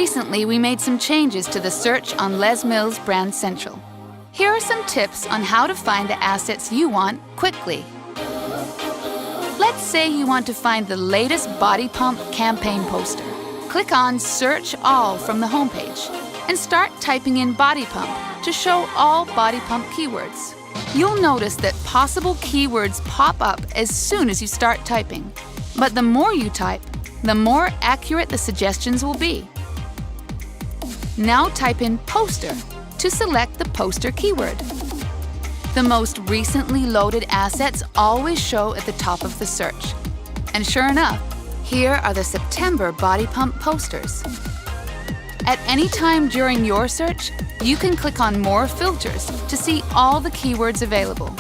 Recently, we made some changes to the search on Les Mills Brand Central. Here are some tips on how to find the assets you want quickly. Let's say you want to find the latest Body Pump campaign poster. Click on Search All from the homepage and start typing in Body Pump to show all Body Pump keywords. You'll notice that possible keywords pop up as soon as you start typing. But the more you type, the more accurate the suggestions will be. Now type in poster to select the poster keyword. The most recently loaded assets always show at the top of the search. And sure enough, here are the September Body Pump posters. At any time during your search, you can click on More Filters to see all the keywords available.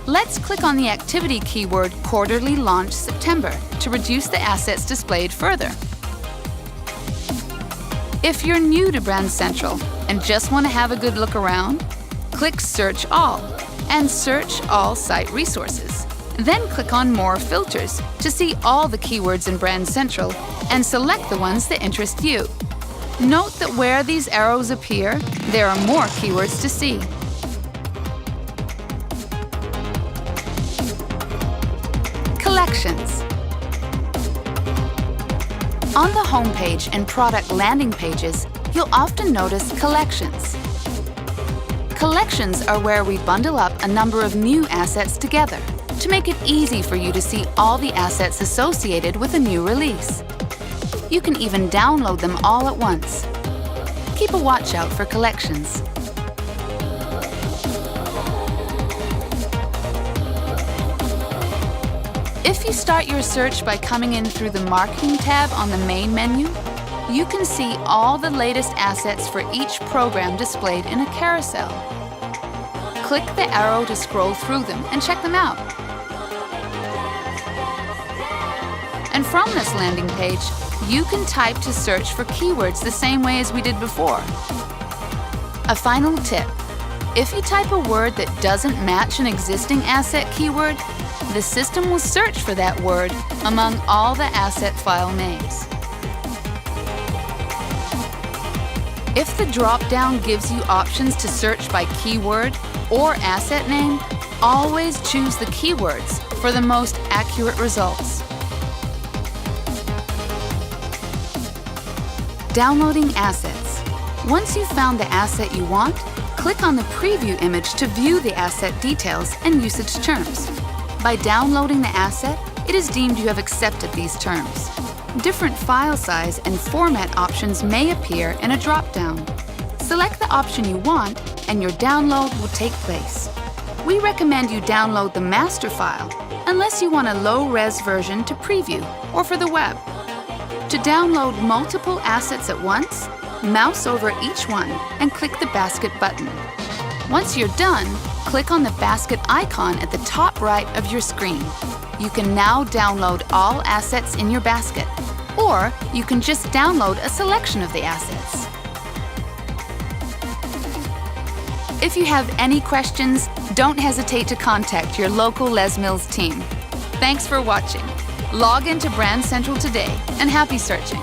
Let's click on the activity keyword Quarterly Launch September to reduce the assets displayed further. If you're new to Brand Central and just want to have a good look around, click Search All and search all site resources. Then click on More Filters to see all the keywords in Brand Central and select the ones that interest you. Note that where these arrows appear, there are more keywords to see. Collections. On the homepage and product landing pages, you'll often notice collections. Collections are where we bundle up a number of new assets together to make it easy for you to see all the assets associated with a new release. You can even download them all at once. Keep a watch out for collections. If you start your search by coming in through the Marketing tab on the main menu, you can see all the latest assets for each program displayed in a carousel. Click the arrow to scroll through them and check them out. And from this landing page, you can type to search for keywords the same way as we did before. A final tip: if you type a word that doesn't match an existing asset keyword, the system will search for that word among all the asset file names. If the drop-down gives you options to search by keyword or asset name, always choose the keywords for the most accurate results. Downloading assets. Once you've found the asset you want, click on the preview image to view the asset details and usage terms. By downloading the asset, it is deemed you have accepted these terms. Different file size and format options may appear in a drop-down. Select the option you want and your download will take place. We recommend you download the master file unless you want a low-res version to preview or for the web. To download multiple assets at once, mouse over each one and click the basket button. Once you're done, click on the basket icon at the top right of your screen. You can now download all assets in your basket, or you can just download a selection of the assets. If you have any questions, don't hesitate to contact your local Les Mills team. Thanks for watching. Log into Brand Central today and happy searching.